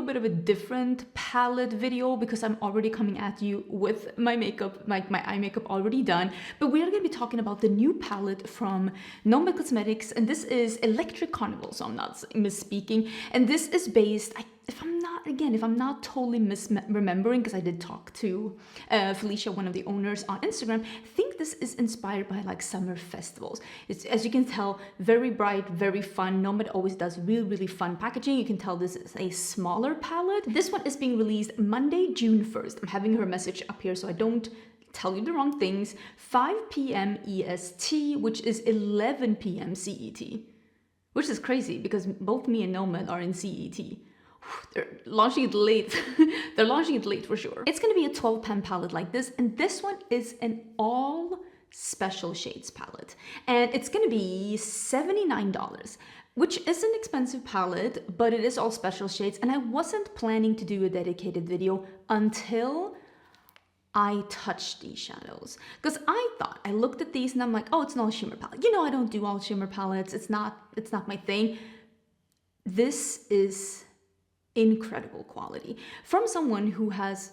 little bit of a different palette video because I'm already coming at you with my makeup, like my eye makeup already done. But we're going to be talking about the new palette from Nomad Cosmetics, and this is Electric Carnival, so I'm not misspeaking. And this is based, if I'm not totally misremembering, because I did talk to Felicia, one of the owners, on Instagram. I think this is inspired by like summer festivals. It's, as you can tell, very bright, very fun. Nomad always does really fun packaging. You can tell this is a smaller palette. This one is being released Monday, June 1st. I'm having her message up here so I don't tell you the wrong things. 5 p.m. EST, which is 11 p.m. CET, which is crazy because both me and Nomad are in CET. They're launching it late. They're launching it late for sure. It's going to be a 12-pan palette like this, and this one is an all special shades palette, and it's going to be $79, which is an expensive palette, but it is all special shades. And I wasn't planning to do a dedicated video until I touched these shadows, because I looked at these and I'm like, oh, it's an all shimmer palette. You know, I don't do all shimmer palettes. It's not my thing. This is incredible quality from someone who has,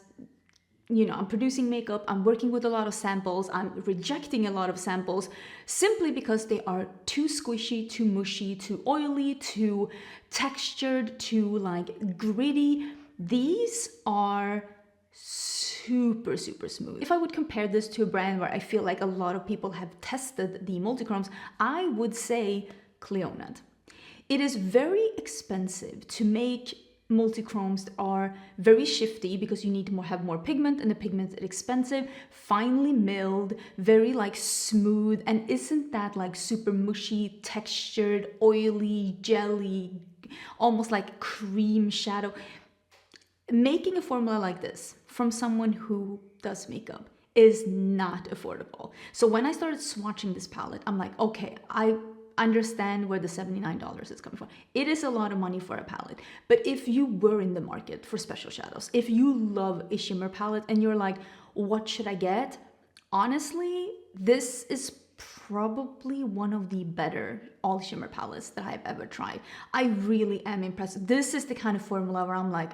you know, I'm producing makeup, I'm working with a lot of samples, I'm rejecting a lot of samples simply because they are too squishy, too mushy, too oily, too textured, too like gritty. These are super smooth. If I would compare this to a brand where I feel like a lot of people have tested the multichromes, I would say Cleonad. It is very expensive to make multichromes that are very shifty because you need to have more pigment, and the pigment is expensive, finely milled, very like smooth, and isn't that like super mushy, textured, oily, jelly, almost like cream shadow. Making a formula like this from someone who does makeup is not affordable. So when I started swatching this palette, I'm like, okay, I understand where the $79 is coming from. It is a lot of money for a palette, but if you were in the market for special shadows, if you love a shimmer palette and you're like, what should I get? Honestly, this is probably one of the better all shimmer palettes that I've ever tried. I really am impressed. This is the kind of formula where I'm like,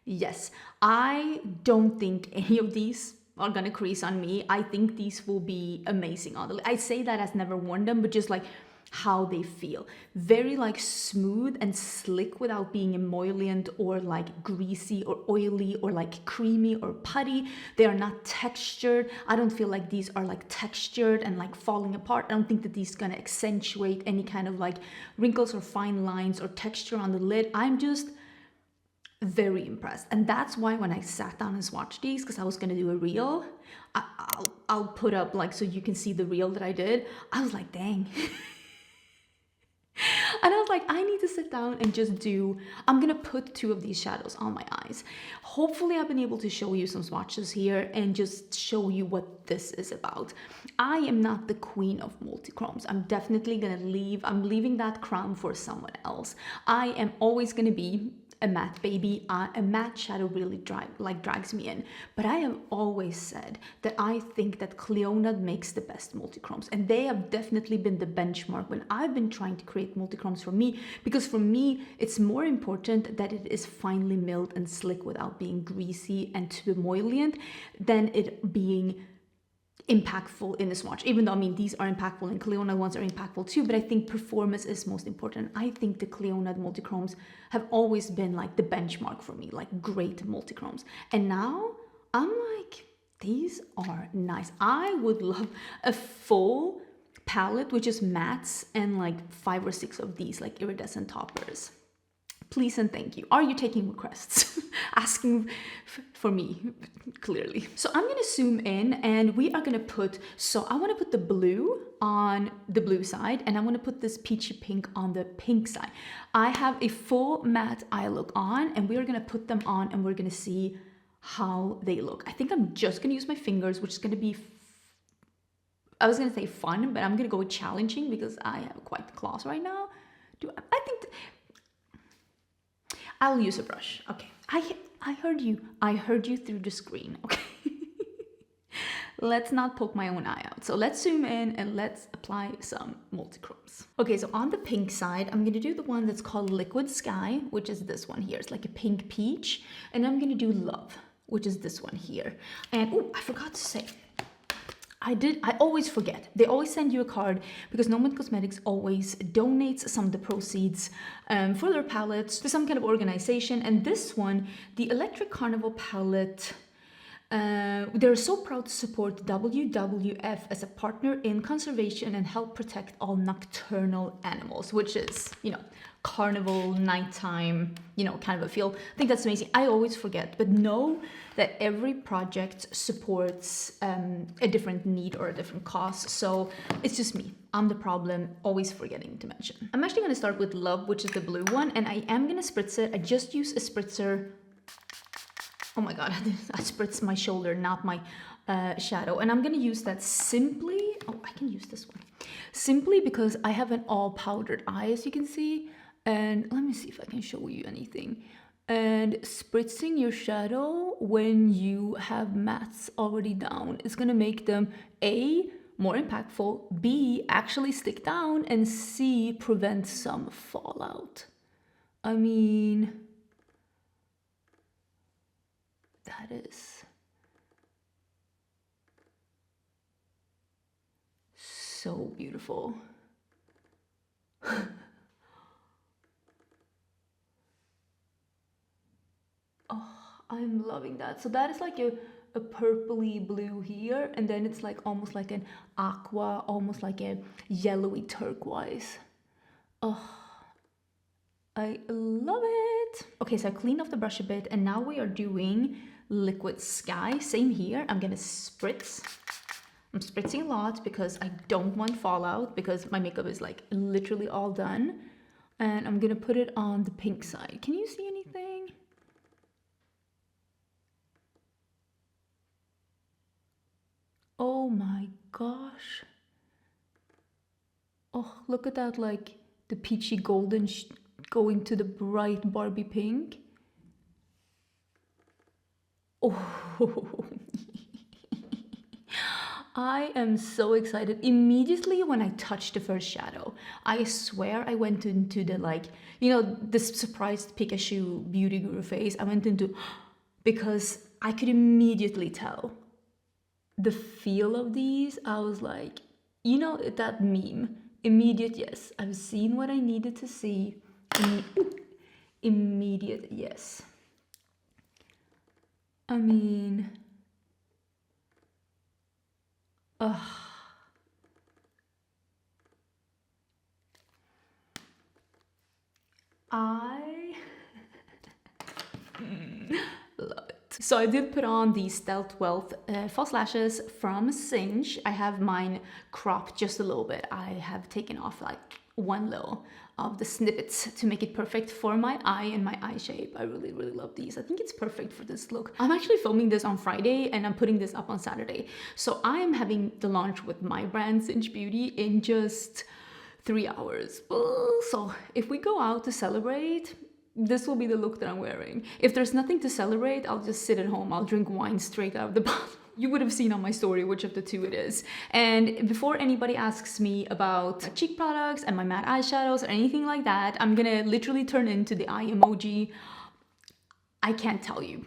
yes. I don't think any of these are gonna crease on me. I think these will be amazing on the lid. I say that as never worn them, but just like how they feel. Very like smooth and slick without being emollient or like greasy or oily or like creamy or putty. They are not textured. I don't feel like these are like textured and like falling apart. I don't think that these are gonna accentuate any kind of like wrinkles or fine lines or texture on the lid. I'm just very impressed, and that's why when I sat down and swatched these, because I was gonna do a reel, I'll put up like so you can see the reel that I did. I was like, dang. And I was like, I need to sit down and just I'm gonna put 2 of these shadows on my eyes. Hopefully I've been able to show you some swatches here and just show you what this is about. I am not the queen of multichromes. I'm definitely gonna I'm leaving that crown for someone else. I am always gonna be a matte baby. A matte shadow really drags me in, but I have always said that I think that Cleonad makes the best multichromes, and they have definitely been the benchmark when I've been trying to create multichromes for me, because for me it's more important that it is finely milled and slick without being greasy and too emollient than it being impactful in the swatch. Even though, I mean, these are impactful and Cleonad ones are impactful too, but I think performance is most important. I think the Cleonad multichromes have always been like the benchmark for me, like great multichromes. And now I'm like, these are nice. I would love a full palette with just mattes and like 5 or 6 of these like iridescent toppers. Please and thank you. Are you taking requests? Asking for me, clearly. So I'm gonna zoom in and we are gonna I wanna put the blue on the blue side and I wanna put this peachy pink on the pink side. I have a full matte eye look on and we are gonna put them on and we're gonna see how they look. I think I'm just gonna use my fingers, which is gonna be, I was gonna say fun, but I'm gonna go with challenging because I have quite the claws right now. I think I'll use a brush. Okay, I heard you. I heard you through the screen. Okay. let's not poke my own eye out. So let's zoom in and let's apply some multichromes. Okay, so on the pink side, I'm gonna do the one that's called Liquid Sky, which is this one here. It's like a pink peach. And I'm gonna do Love, which is this one here. And oh, I forgot to say, I always forget. They always send you a card because Nomad Cosmetics always donates some of the proceeds for their palettes to some kind of organization. And this one, the Electric Carnival palette, they're so proud to support WWF as a partner in conservation and help protect all nocturnal animals, which is, you know, carnival, nighttime, you know, kind of a feel. I think that's amazing. I always forget, but know that every project supports a different need or a different cause. So it's just me. I'm the problem, always forgetting to mention. I'm actually going to start with Love, which is the blue one, and I am going to spritz it. I just use a spritzer. Oh my god, I spritzed my shoulder, not my shadow. And I'm gonna use that simply, oh, I can use this one. Simply because I have an all powdered eye, as you can see. And let me see if I can show you anything. And spritzing your shadow when you have mattes already down is gonna make them A, more impactful, B, actually stick down, and C, prevent some fallout. I mean, that is so beautiful. Oh, I'm loving that. So that is like a purpley blue here, and then it's like almost like an aqua, almost like a yellowy turquoise. Oh, I love it. Okay, so I cleaned off the brush a bit, and now we are doing Liquid Sky. Same here. I'm gonna spritz. I'm spritzing a lot because I don't want fallout, because my makeup is like literally all done. And I'm gonna put it on the pink side. Can you see anything? Oh my gosh. Oh, look at that, like the peachy golden going to the bright Barbie pink. Oh, I am so excited. Immediately when I touched the first shadow, I swear I went into the, like, you know, this surprised Pikachu beauty guru face. I went into, because I could immediately tell the feel of these. I was like, you know, that meme, immediate yes. I've seen what I needed to see. Immediate yes. I mean, ugh. I love it. So I did put on the Stealth Wealth false lashes from Singe. I have mine cropped just a little bit. I have taken off like one little of the snippets to make it perfect for my eye and my eye shape. I really, really love these. I think it's perfect for this look. I'm actually filming this on Friday and I'm putting this up on Saturday. So I am having the launch with my brand Singe Beauty in just 3 hours. So if we go out to celebrate, this will be the look that I'm wearing. If there's nothing to celebrate, I'll just sit at home. I'll drink wine straight out of the bottle. You would have seen on my story which of the two it is. And before anybody asks me about cheek products and my matte eyeshadows or anything like that, I'm gonna literally turn into the eye emoji. I can't tell you.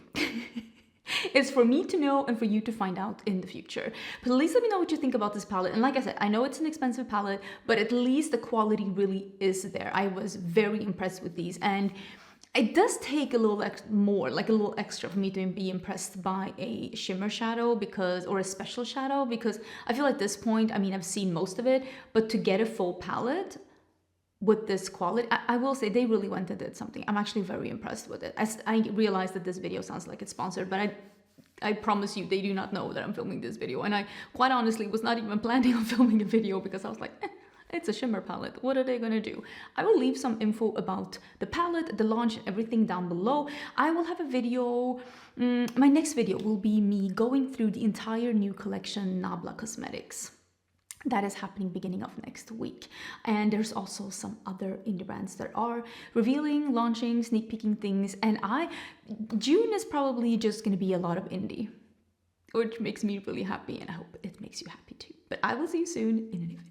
It's for me to know and for you to find out in the future. Please let me know what you think about this palette. And like I said, I know it's an expensive palette, but at least the quality really is there. I was very impressed with these. And it does take a little more, like a little extra for me to be impressed by a shimmer shadow or a special shadow, because I feel at this point, I mean, I've seen most of it, but to get a full palette with this quality, I will say they really went and did something. I'm actually very impressed with it. I realize that this video sounds like it's sponsored, but I promise you, they do not know that I'm filming this video. And I quite honestly was not even planning on filming a video because I was like, it's a shimmer palette. What are they gonna do? I will leave some info about the palette, the launch, and everything down below. I will have a video. My next video will be me going through the entire new collection, Nomad Cosmetics. That is happening beginning of next week. And there's also some other indie brands that are revealing, launching, sneak peeking things. And June is probably just gonna be a lot of indie. which makes me really happy, and I hope it makes you happy too. But I will see you soon in a new video.